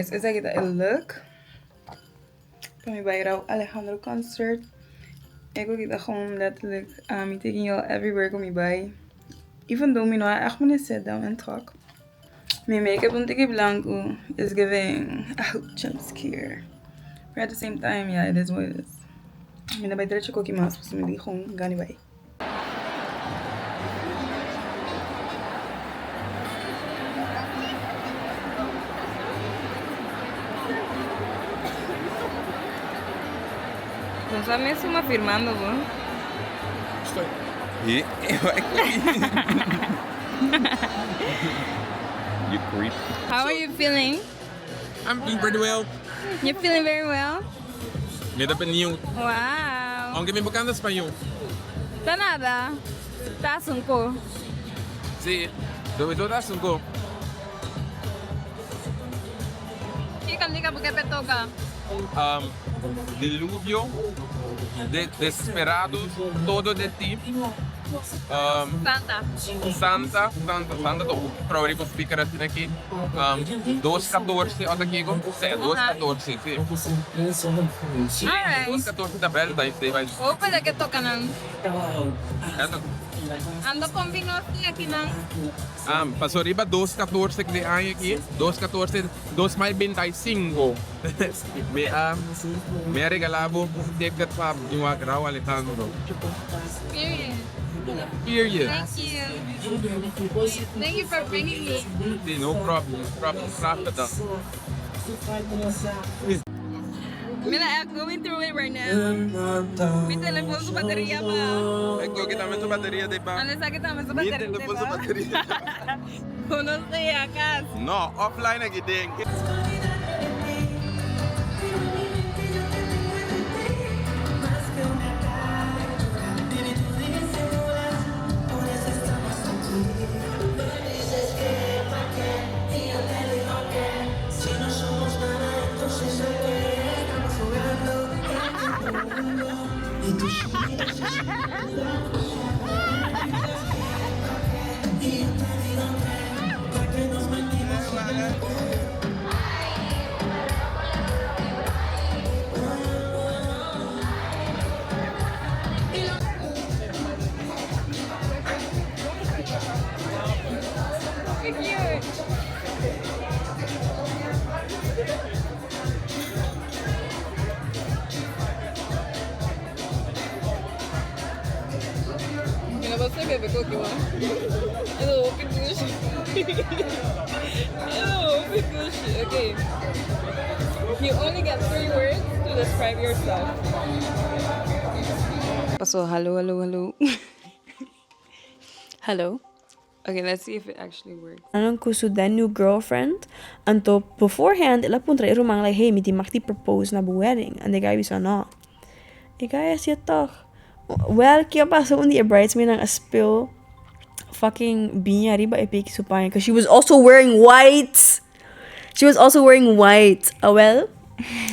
guys, esa kita el look para mi bayraw Alejandro concert. Ego kita gewoon letterlijk me taking y'all everywhere go me by. Even though me know I echt wanna sit down and talk. My makeup un tiki blanco is giving out jump scare. But at the same time, yeah, it is what it is. Me na bay diretso ko kimas so me di gewoon gani bay. Não sabe mesmo uma firmando, bom? Estou. E you creep. How are you feeling? I'm doing pretty well. You're feeling very well? Neda peniu. Wow. Aunque me bocando espanhol. Tá nada. Tá sunko. Sí. Dove das un go? Que candiga porque te toca? Diluvio, desesperados, todo de ti. Santa. Santa, para abrir os speakers aqui. 214, olha aqui, 214, sim. Alright. 214 da Belta, aí vai. Opa, de que toca nang? Ando com vinhote aqui nang. Passou riba 214 que tem aqui, 214, 225. Me regalava um ticket para o Agrau Alejandro. Period. Thank you for bringing me. No problem. I'm going through it right now. Mi teléfono su batería pa. Ecco che también tu batería de pa. ¿Dónde está que también su Mi batería? teléfono su batería. No sé, acá. No, offline aqui tem. Você bebe coquinho? Eu picuche. Okay. You only get 3 words to describe yourself. So hello. Hello. Okay, let's see if it actually works. Anong kuso that new girlfriend. And to beforehand, ila puntra irumang like, hey, miti makti propose na wedding. And the guy was no. The guy is toch. Well, kaya pa so undi a bridesmaid ng a spill fucking binya riba epiki supaya because she was also wearing white. Well,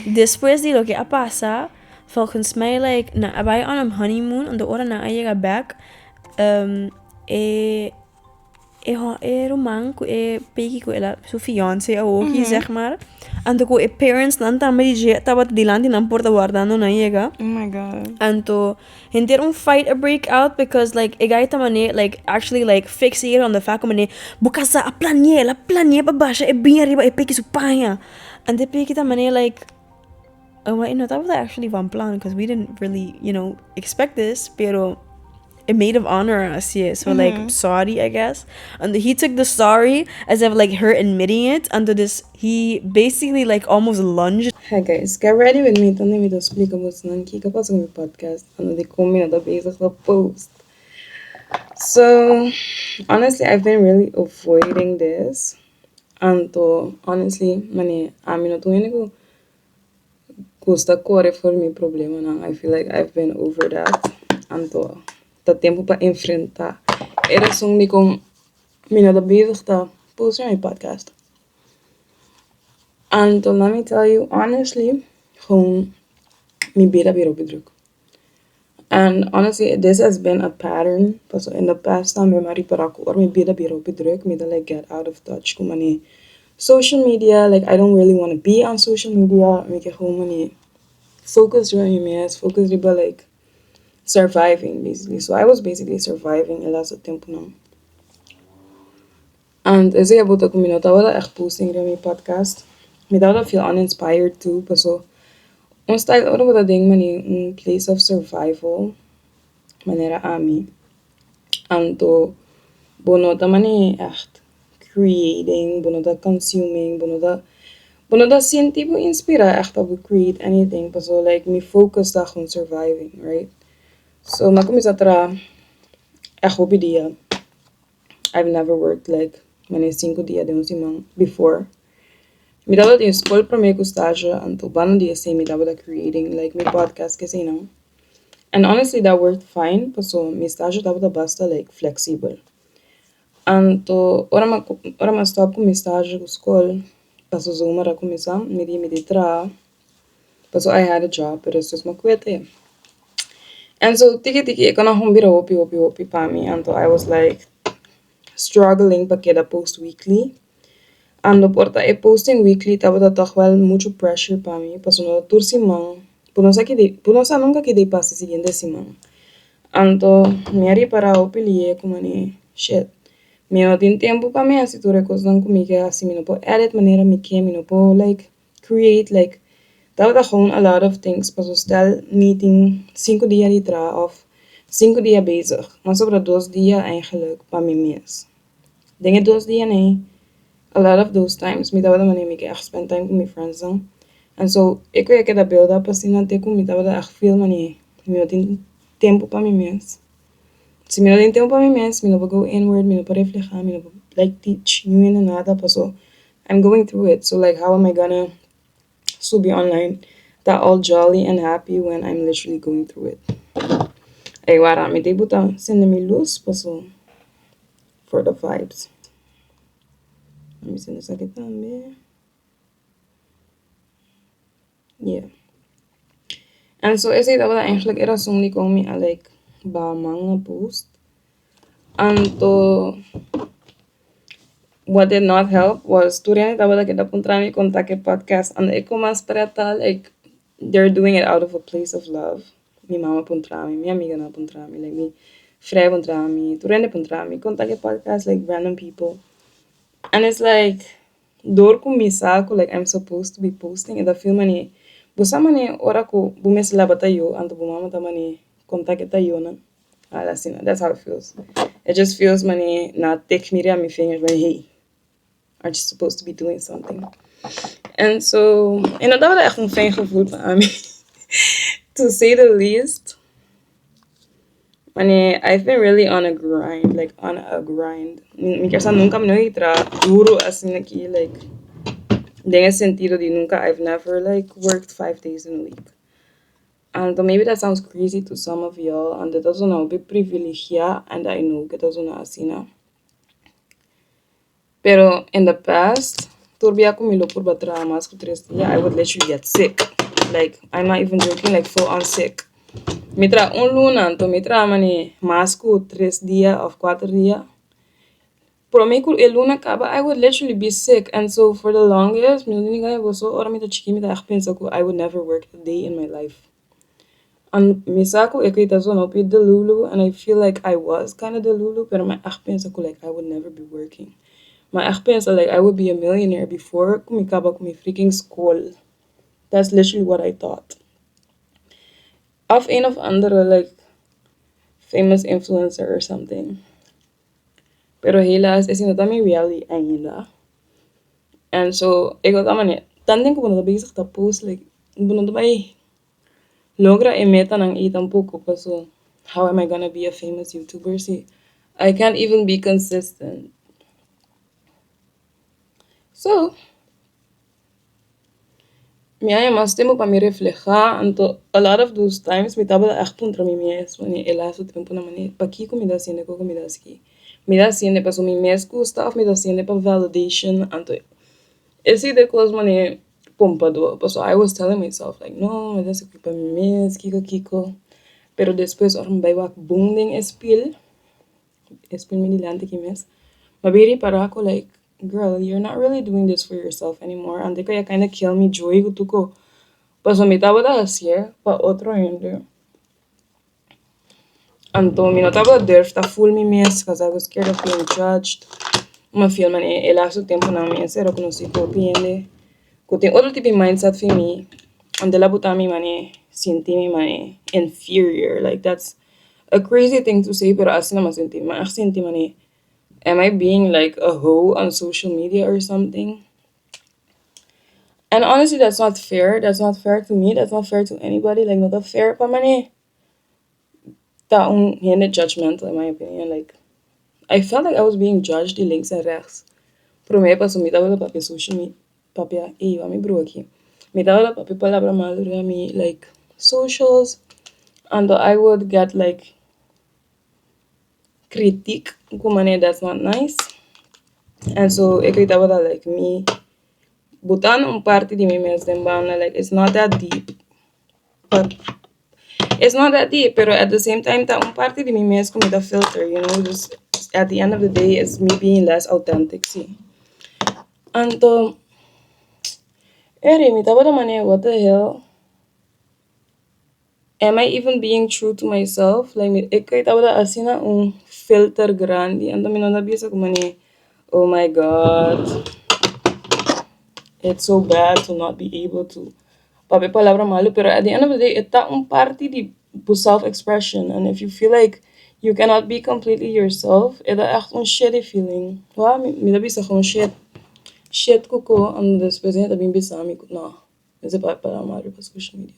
después de lo que pasa, volgens mij like na abay on a honeymoon on the ora na ayaga back romang ko peki ko ela su fiance o zeg maar. Anto ko parents nanta medije tabat dilanti ng porta guardando na yega. Oh my god. Anto hindi fight a break out because like igay tamane like actually like fixate on the fact mane bukasa a planye pa ba siya binya riba peki supaya. And the peki tamane like that was actually van plan because we didn't really expect this pero a maid of honor us, yeah. So like sorry, I guess. And he took the sorry as if like her admitting it. And this he basically like almost lunged. Hi guys, get ready with me. Don't let me speak about nang kika pa sa my podcast. Ano di ko na basic na post. So honestly, I've been really avoiding this. Anto honestly, mane amino to yun ko gusta core for mi problema nang. I feel like I've been over that. Anto dat tempo para enfrentar. Era som ni kong minada bezig ta post my podcast. And let me tell you honestly, gewoon mi beda weer op druk. And honestly, this has been a pattern. So in the past time, my marido parako or mi beda weer op druk, mi like get out of touch. Kumani social media, like I don't really want to be on social media. Make it home money. Focus on your mess. Focus about like surviving basically. So I was basically surviving el laatste tempo now. And esse about ako mi notava echt posting in my podcast. Me tava feel uninspired too, so un style ora wat ding mani un place of survival manera ami. Anto bonota mani echt creating, bonota consuming, bonota senti bu inspira echt abu create anything, so like me focus da on surviving, right? So ma kom atra echt hobby dia. I've never worked like mani 5 dia de un simang before. Me tava de school para me estágio, anto bano dia say me tava da creating like me podcast que sei não. And honestly that worked fine, so me estágio tava da basta like flexible. Anto ora ma stop com me estágio com school, paso zuma ra começar, me di tra, paso I had a job, pero es just ma quit. And so tiki ik kan nog bira hopi pa me, anto I was like struggling pa queda post weekly. Ando porta e posting weekly tava da toch wel mucho pressure pa mí, paso no tur simang, puno sa nunca que dei passe siguiente simang. Anto me ari para opilie como ni shit. Me no tin tempo pa mí así tu recostan comigo así me no po edit manera me no po like create like tava da gewoon a lot of things, paso stel meeting 5 dia die tra of 5 dia bezig, maar sobre 2 dia eigenlijk pa mí mes. Dingen 2 dia nee. A lot of those times, me tava da maneira me que spend time com my friends dan. And so, ik weet que da build up assim na te com me tava da feel maneira. Me não tem tempo para mim mesmo. Se me não tem tempo para mim mesmo, me não vou go inward, me não vou refletir, me não vou like teach new and nada, so I'm going through it. So like, how am I gonna still be online that all jolly and happy when I'm literally going through it? Ay, wara, me te buta send me luz, so for the vibes. Let me send this aqui também. Yeah. And so esse tava eigenlijk era song kom me a like ba manga post. And to what did not help was turene tava da kita puntra mi contacte podcast and ik kom mas preta like they're doing it out of a place of love. Mi mama puntra mi amiga na puntra mi, like mi vrij puntra mi, turene puntra mi, contacte podcast like random people. And it's like door com mi saco like I'm supposed to be posting and the film mani busa mani ora ko bumes labata yo and the bumama ta mani contacta yo na alasina. That's how it feels. It just feels mani na take me on my fingers like hey, aren't you supposed to be doing something? And so inderdaad echt een fijn gevoel aan me. To say the least. Mani, I've been really on a grind, like on a grind. Mi casa nunca me noitra duro assim aqui, like dingen sentido de nunca. I've never like worked 5 days in a week. And maybe that sounds crazy to some of y'all, and that also now be privilegia, and I know que that's una asina. Pero in the past, turbia kumilo por batra mas ku 3 dias, I would literally get sick. Like I'm not even joking, like full on sick. Mitra un luna, to mitra mani mas ku 3 dias of 4 dias. Por me el luna acaba, I would literally be sick, and so for the longest, mi ninguém gostou. Ora mita chiki mita echt pensa ku I would never work a day in my life. And misako ik weet dat zo op de Lulu, and I feel like I was kind of the Lulu, pero my echt pensa ku like I would never be working. My echt pensa like I would be a millionaire before kumikaba kumi freaking school. That's literally what I thought. Of een of andere like famous influencer or something. Pero helaas is not my reality ainda. And so ik had allemaal niet. Dan denk ik dat bezig te post like ik bij logra e meta nang i tampoco, so how am I gonna be a famous YouTuber? See, I can't even be consistent. So, minha mas tempo para me reflejar, então a lot of those times me tava echt contra mim mesmo, né? El laço tempo na maneira, para que comida assim, com comida assim. Me dá assim, para mim mesmo stuff, me dá assim, para validation, então esse de coisas maneira pompador, so I was telling myself like, no, me dá isso para mim mesmo, kiko. Pero después orang bay wak boom ding espil me dilante ki mes. Mabiri para ako like girl, you're not really doing this for yourself anymore. And they kind of kill me joy to go. Pues me estaba a hacer para otro gente. And to me no estaba durf to fool me mes because I was scared of being judged. Ma feel man e lasso tempo na me se reconosci ko piende. Ko tem outro tipo de mindset for me. And de la buta mi mane senti mi mane inferior. Like that's a crazy thing to say, but asina ma senti. Ma senti mane, am I being like a hoe on social media or something? And honestly, that's not fair. That's not fair to me. That's not fair to anybody. Like, not fair. But mane, that un hindi judgmental in my opinion. Like, I felt like I was being judged in links and rechts. Pero me pasó mi tawala papi social media. Papi, va mi bro aquí. Mi tawala papi palabra madura mi like socials. And I would get like critique. Kumane, that's not nice. And so, ik weet dat like me. Butan un parte di mi mes den bana, like, it's not that deep. But it's not that deep, but at the same time, that un parte de me is coming a filter, you know, just at the end of the day, it's me being less authentic, see. And Eri, mi taba mane, what the hell? Am I even being true to myself? Like, ik taba da asina un filter grande, and mi non bisa kumane, oh my god, it's so bad to not be able to. Papi palabra malu, pero at the end of the day, it's un parte de self-expression. And if you feel like you cannot be completely yourself, it's echt een shitty feeling. Wa, mi da bisa gewoon shit. Shit kuko, and después de bem bisa mi no. It's papi palabra malu pa social media.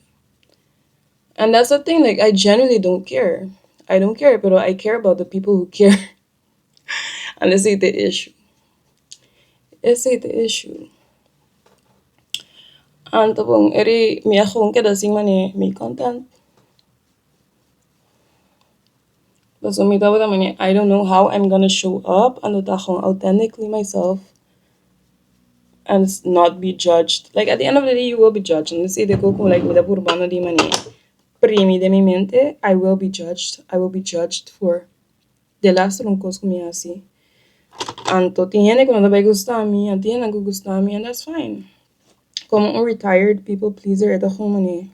And that's the thing, like, I genuinely don't care. I don't care, but I care about the people who care. And this ain't the issue. This ain't the issue. And tabong, eri, mi gewoon kada sing mane, mi content. So me that I don't know how I'm gonna show up and that gewoon authentically myself and not be judged. Like at the end of the day, you will be judged. And say the coco like me da urbano di mani. Primi de mi mente, I will be judged. I will be judged for the last roncos kumi asi. And to tiene que no vai gustar a mim, and tiene que gustar a mim, and that's fine. Como un retired people pleaser, é da mani.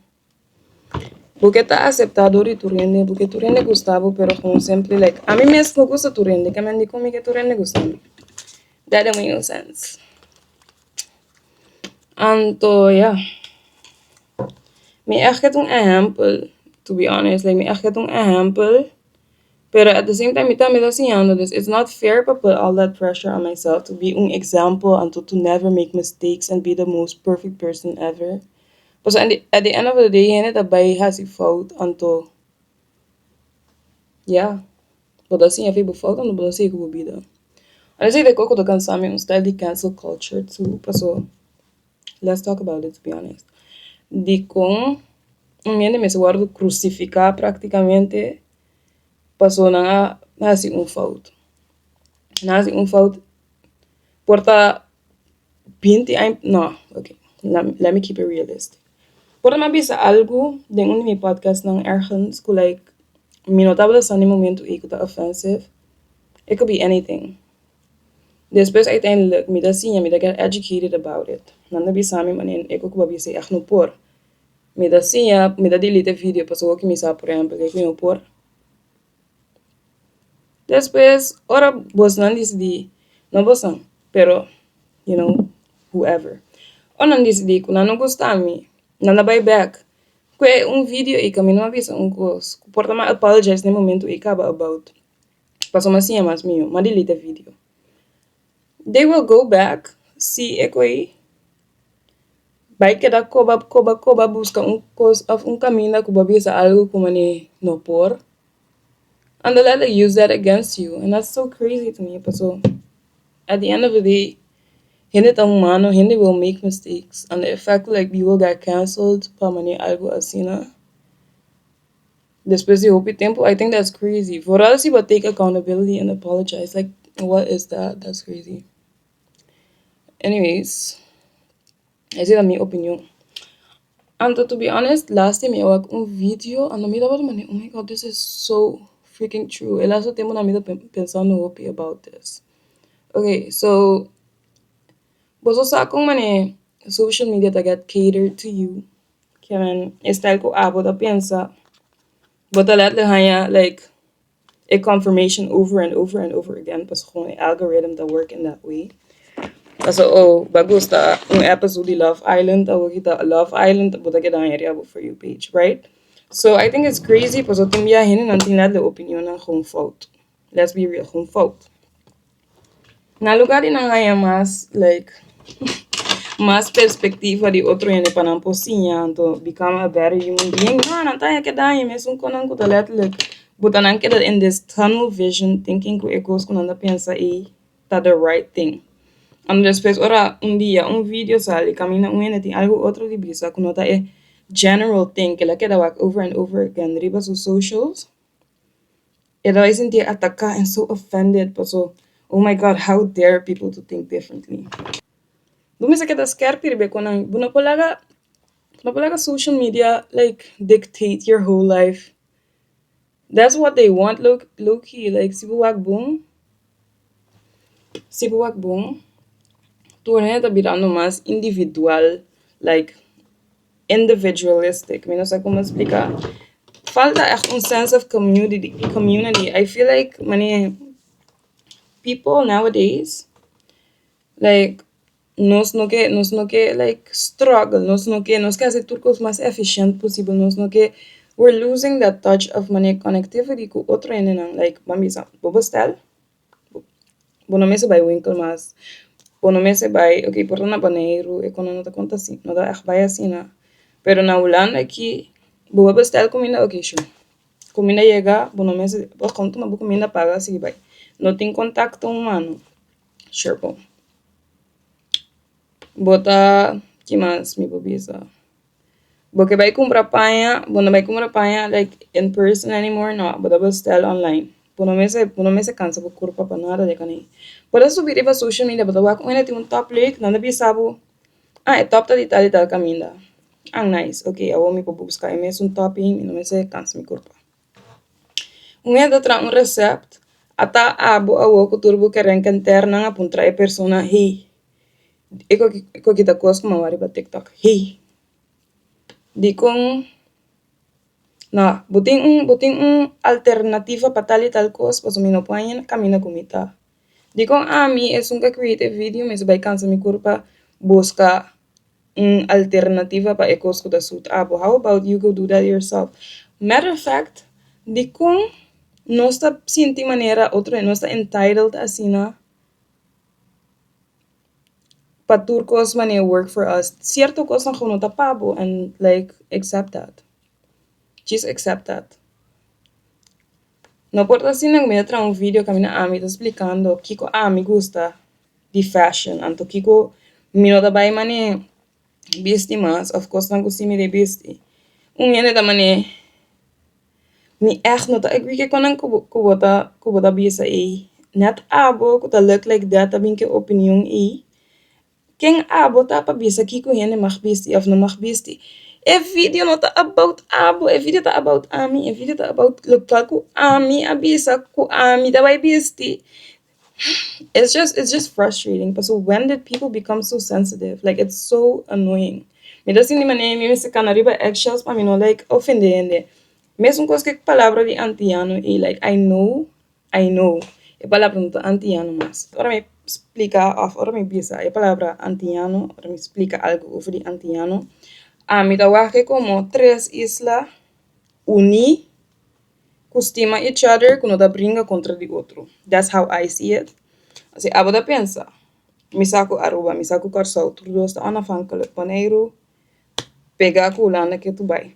Porque tá aceptado e tu rende, porque tu rende Gustavo, pero como sempre, like, a mim mesmo gusta tu rende, que me andi comigo que tu rende Gustavo. That don't make no sense. And yeah, me echt get un ejemplo, to be honest, like me echt get un ejemplo, pero at the same time, me tá me ensinando this. It's not fair to put all that pressure on myself to be un example and to never make mistakes and be the most perfect person ever. But at the end of the day, hij daarbij has hij fout en to, yeah. But dat zie je veel fout en dat zie ik hoe bieden. En dan zie ik ook dat kan samen een style die cancel culture too. So let's talk about it, to be honest. De com minha me guardo crucificar praticamente passou na assim fout. Na assim fout porta 20 no, okay. Let me keep it realistic. Porta ma bisa algo de um meu podcast não ergens que like me notava sa no momento ik dat offensive. It could be anything. Después uiteindelijk me dat zien, me dat get educated about it. Dan bisa mi manin ik ook babi say echt no por. Me da sim, me da delete vídeo, passou que me sabe por exemplo, que eu por. Depois, ora, vos não decidi, não vos não, pero, you know, whoever. Ou não decidi, que não gostar me, não vai back. Que vídeo e caminho não avisa coisa, porta mais apologize no momento e acaba about. Passou uma sim, mas meu, mas delete vídeo. They will go back, see eco aí. Vai que da coba busca coisa, caminho que babisa algo como no por. And they'll like use that against you. And that's so crazy to me. But so at the end of the day, hindi humano, hindi will make mistakes. And the fact like people got cancelled pa mani algo asina. Después de hope tempo, I think that's crazy. For us, but take accountability and apologize. Like, what is that? That's crazy. Anyways, esa é a minha opinião. And to be honest, last time eu vi video and me tava oh my god, this is so freaking true. E last tempo na me pensando about this. Okay, so But so sa kung mane social media that get catered to you. Que man, style ko abo da pensa. But a let hanya like a confirmation over and over and over again. Pas gewoon een algorithm that work in that way. So, oh, bagus ta un episode di Love Island, awo kita Love Island, buta kita ang area for you page, right? So, I think it's crazy, pas o timbia hin en tingnan de opinion ng gewoon fout. Let's be real, gewoon fout. Na lugar din ang haya mas, like, mas perspectiva di otro yun panang posinya to become a better human being. No, nantaya ke dahi, mesmo konan ko letterlijk. But anang kita in this tunnel vision, thinking ko ekos ko nanda pensa ta the right thing. And después, ora, un día, un video sale, camina un ene, tem algo outro de bisa, que nota é general thing, que ela queda work over and over again, riba sus socials. Ela vai sentir atacar and so offended, but so, oh my god, how dare people to think differently. Dumi sa queda scared pirbe konang, bunapolaga social media, like, dictate your whole life. That's what they want, low key, like, sibuwak boom, torna tá virando mais individual, like individualistic. Não sei como explicar. Falta echt een sense of community. I feel like many people nowadays, like, nos no que like struggle, nos que hacer turcos más efficient posible, nos no que we're losing that touch of many connectivity ku otro en like mambisa, bobo style, bono mese by winkel mas, bono mese by, okay, por na paneiro, e kono nota conta assim, nota echt by assim na. Pero na Holanda aqui, bobo style comida, okay, sure. Comida llega, bono mese, pues conto uma comida paga assim, vai. Não tem contato humano. Sure, bom. Bota, que mais me bobisa? Porque vai comprar panha, bono vai comprar panha like in person anymore, no, but double style online. Bono me se cansa por curva para nada de cani. Por eso subir para social media, but wak una tem um top link, nada bi sabo. Ah, é top e tal caminda. Ah, nice. Okay, eu vou me buscar e mesmo um top e não me se cansa me curva. Um é tra um recept, ata abo a woku turbo que renca interna nga puntra e persona hey. Iko kita kos ko mawari ba TikTok. Hey. Di kong na buting alternativa para tal e tal coisa, pues mi no pueden camina comita. Di kong mi es un que create video, me se vai cansa mi curpa busca alternativa para ecos ko da suit abo. How about you go do that yourself? Matter of fact, di kong no está sinti manera otro, no está entitled asina pa turcos mane work for us. Cierto cosa gewoon nota pabo and like accept that. Just accept that. No porta assim nang me tra um vídeo que a minha ami tá explicando kiko me gusta de fashion, anto kiko mi no da bai mane bisti mas, of course nang gusti mi de bisti. Yene da mane mi echt nota agree ke konan kubota bisa net abo kuta look like that abin ke opinion King abo ta pa bisa kiko yene mag bisti of no mag bisti. E video not about abo, e video ta about ami, e video ta about lokal ku ami, abisa ku ami, da by bisti. It's just frustrating. But so when did people become so sensitive? Like it's so annoying. Me das hindi man me se canariba eggshells pa me no like ofendende. Mesmo cos que palavra de antiano e like I know. E palavra no antiano mas. Ora me explica of ora me bisa e palavra antiano, ora me explica algo over de antiano. Me da wache como tres islas uni costima each other kuno da bringa contra de outro. That's how I see it. Assim, abo da pensa. Mi saco Aruba, mi saco Corsol, tudo está onafhankelijk. Wanneer pega a kulana que tu vai.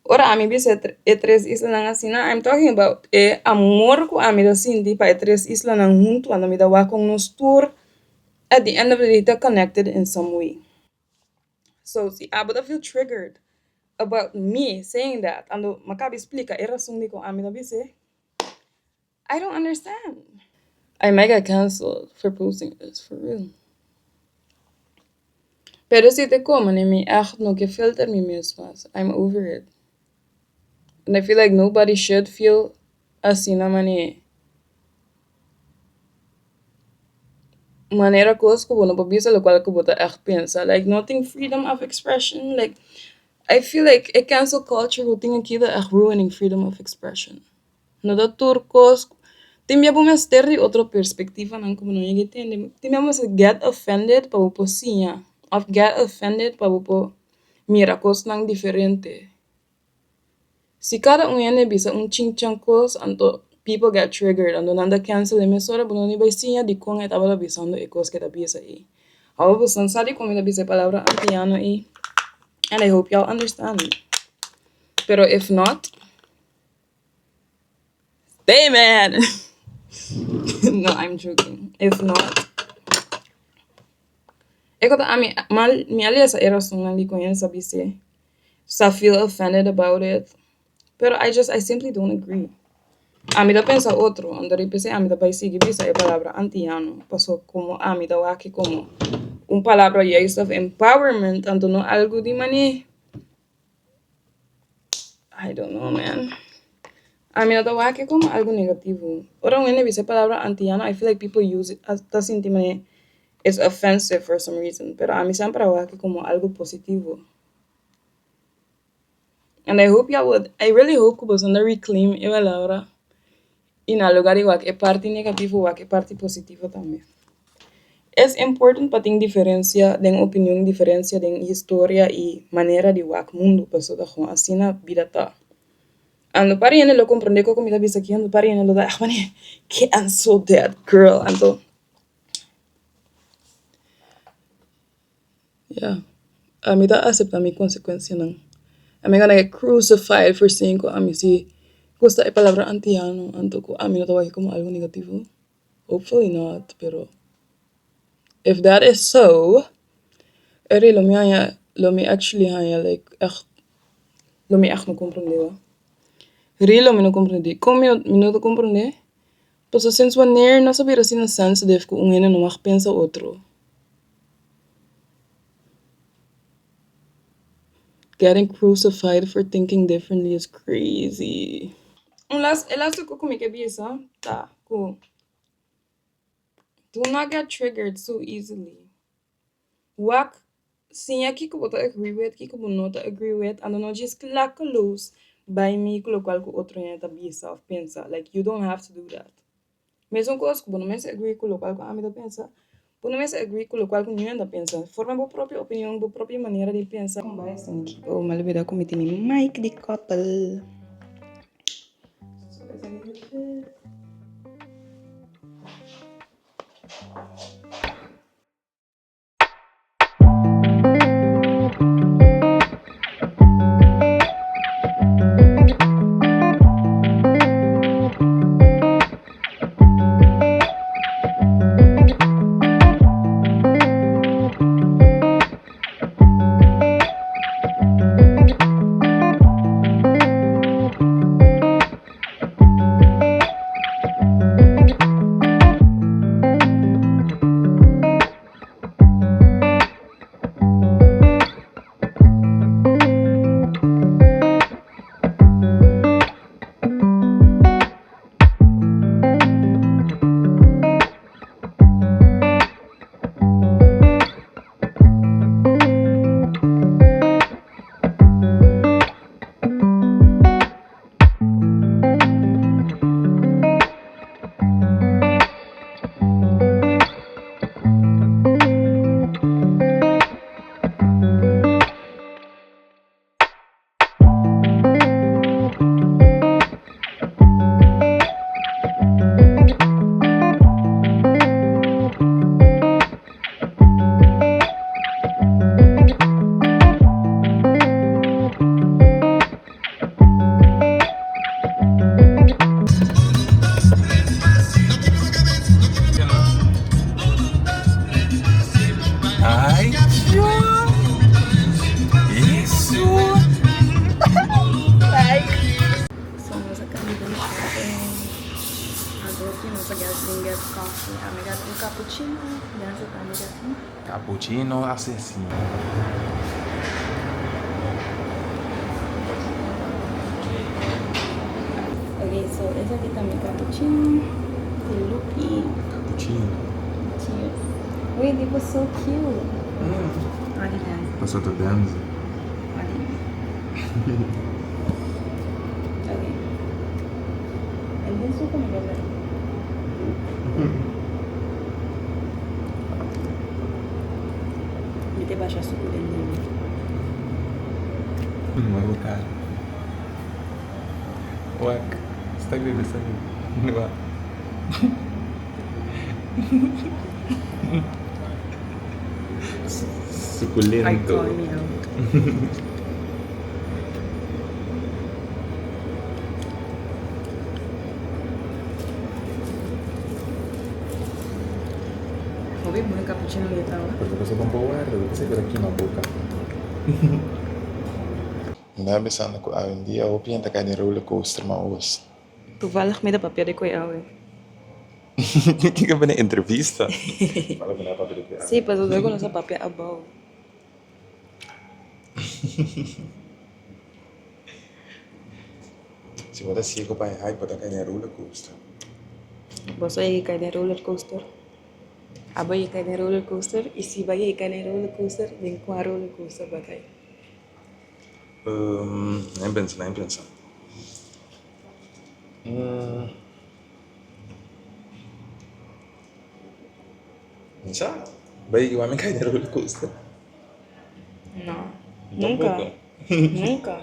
Ora, ami bisa tres islas nang asina. I'm talking about amor ko ami da sindi pa tres islas nang junto anda mi da wakong nos tour. At the end of the day, they're connected in some way. So, si abo da feel triggered about me saying that. Ando makabi explica era sundi ko ami da bise. I don't understand. I might get cancelled for posting this, for real. Pero si te komen en me echt no que filter me mismas. I'm over it. And I feel like nobody should feel así na mane. manera coisa que não pode lo qual que você echt pensa. Like, nothing freedom of expression. Like, I feel like a cancel culture who think aqui da echt ruining freedom of expression. No da turcos, tem vamos ter de outra perspectiva não como não entende. Tem vamos get offended para o pocinha, of get offended para o mira coisa não diferente. Se cada ene bisa ching cos, anto people get triggered, anto nanda cancel emissora, bono ni baisinha di kong et abala bisando e cos que da bisa e. Awa busan sadi comida bisa palavra antiano e. And I hope y'all understand me. Pero if not, stay mad. No, I'm joking. If not, eko ta ami mal mi alias era sonali konyen sabi se. So I feel offended about it. Pero I simply don't agree. A mí da pensa otro, onde pensei a mí da paisigi bisa é palavra antiano, passou como a mí da waki como palavra yes of empowerment, anto no algo de mani. I don't know, man. A mí da waki como algo negativo. Ora when bisa palavra antiano, I feel like people use it as ta sinti mani it's offensive for some reason, pero a mí sempre waki como algo positivo. And I really hope que você não reclaim a palavra e na lugar igual é parte negativa ou é parte positiva também. É importante para ter diferença, ter opinião diferença, ter história e maneira de ver o mundo, pessoa com assim na vida tá. Ando para ele lo compreender como me bisa aqui, ando para ele lo da, mane, que I'm so dead girl, ando. Yeah. A mí da acepta mi consequência não. A mí gonna get crucified for saying que a mí si gusta a palavra antiano, ando ko a mí no tawa como algo negativo. Hopefully not, pero if that is so, eri lo mi actually hanya like echt lo mi echt no comprendeva. Rilo mi no compreende. Como mi no compreende? Pues since wanneer na saber assim na sensitive ko ungene no mag pensa outro. Getting crucified for thinking differently is crazy. Elas ko kumi ke bisa, tá, cool. Do not get triggered so easily. Wak sim aqui que eu vou agree with, que eu não agree with, and não just clack loose by me que qual que outro ainda bisa of pensa. Like you don't have to do that. Mesmo coisa que não me agree com o qual que a mim pensa, não me agree com o qual que ninguém pensa. Forma a própria opinião, a própria maneira de pensar. Com base aqui, o malveda cometi mi mic de couple. Cappuccino assassino. Okay, so esa aquí también cappuccino. De Lupi. Cappuccino. Cheers. Wait, it was so cute. Olha dance. Passou to dance. Olha. Okay. And then suka mo gala. Hindi ba siya suko din din? Malucar. Wak. Você tá agradecendo? Não. Suculento. me out. Ouvi muito cappuccino e tal. Porque você não pode guardar, você quer aqui na boca. Nabi sana ko awin dia o pinta ka ni roller coaster maus. Toevallig met de papier die kon je ouwe. Que ba na entrevista? Fala ba na papel ko. Sim, mas eu digo nessa papier above. Si wala siya ko pa ay pa ka ni roller coaster. Você aí cai na roller coaster. Abai cai na roller coaster. E se vai cai na roller coaster, vem com a roller coaster bagai. Nem pensa. Sa? Bay iwa min kay ni roller coaster. Não. Nunca. Nunca.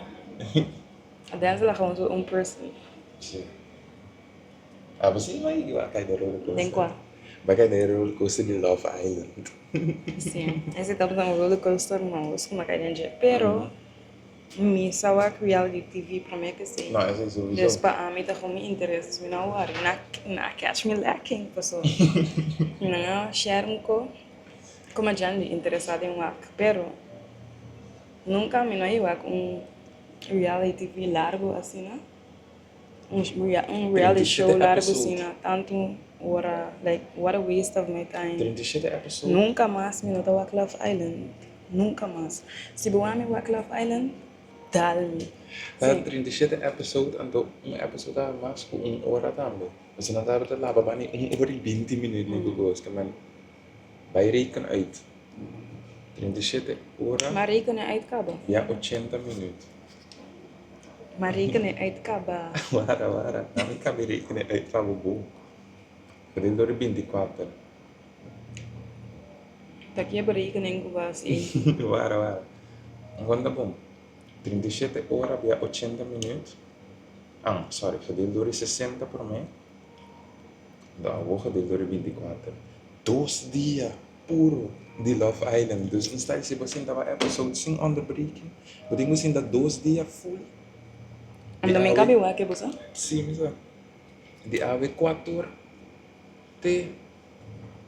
A dança ela conta person. Si. Ah, basi may iwa kay ni roller coaster. Vem com a. Bagay na roller coaster de Love Island. Sim. Esse estamos no roller coaster não. Isso como cai dentro. Pero me sawak reality TV para mim que sim. Não, essa é sowieso. Dus para mim tá com me interesses me não worry. Na catch me lacking pessoal. Não share ko. Como a gente interessado em wak. Pero nunca me não ia com reality TV largo assim, né? Reality show largo assim, né? Tanto ora, like, what a waste of my time. 37 episode. Nunca mais me nota wak Love Island. Nunca mais. Se boa me wak Love Island, dal-me. Tá 37 episode, então episode a mais com hora também. Você não dá para lá, babani hora e 20 minutos nem gugos, que man vai rekenen uit. 37 horas. Maar rekenen uitkaba. Ja, 80 minutos. Maar rekenen uitkaba. Wara. Kami kami rekenen uit van bubu. Kadin door 24. Daqui a rekening ko ba si Wara. Ang ganda bom. 37 horas via 80 minutos. Ah, sorry, gedeeld door 60 por mês. Dan vou gedeeld door 24. 2 dias puro de Love Island. Dus in stijl se você tava episode sem onderbreken. Maar ik moest in dat 2 dias full. Ang daming kabi wa ke busa? Sim, misa. De ave 4 horas. Te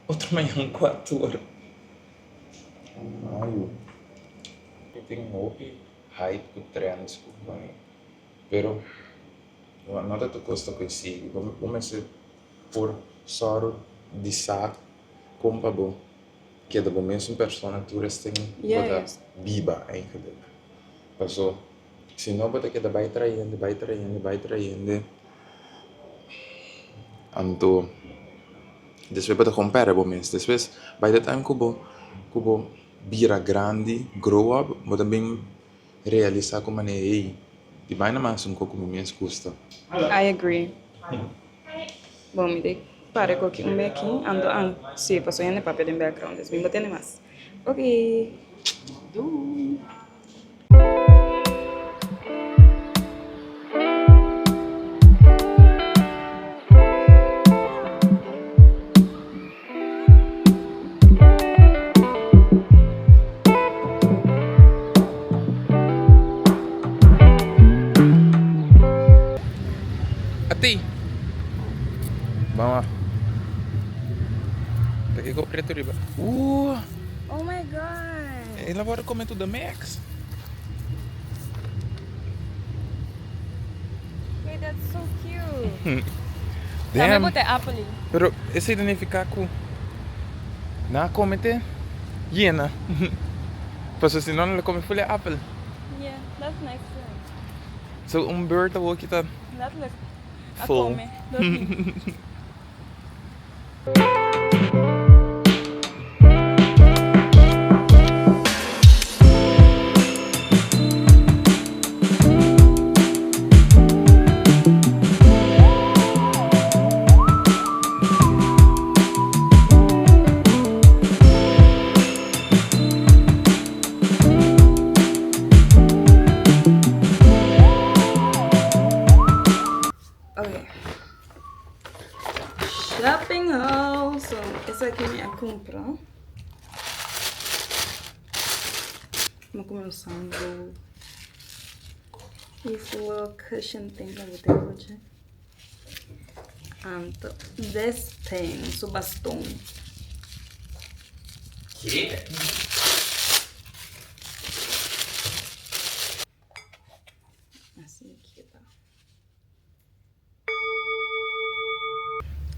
outro manhã 4 horas. Ayo. Eu tenho hype com trends com mim. Pero não é tudo custa conhecido. Vamos começar por soro de saco com babo. Que é da mesma pessoa tourista toda biba eigenlijk. Passou. Se não bota que da vai traindo. Anto. Después bota compare momentos. Después by the time kubo bira grande, grow up, bota bem realizar como é ei. Di ba naman sun ko kung minhas custa. I agree. Bom, me dei pare com um bequinho, ando an. Sim, passou ainda papel em background, desvim batendo mais. Ok. Ati! Vamos. Daqui ko preto riba. Oh my god. Ela agora come tudo Max. Wait, that's so cute. Damn. Sabi apple. Pero esse não ficar com na comete hiena. Paso se não ela come full apple. Yeah, that's nice too. So bird will kita That looks full. Okay. Shopping haul. So, essa aqui é minha compra. Vou comer um sangue. Esse little cushion thing that we take hoje. And this thing, so bastão. Que? Assim aqui, tá?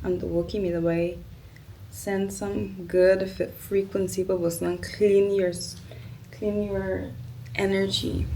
And working me the way. Send some good frequency para você clean your energy.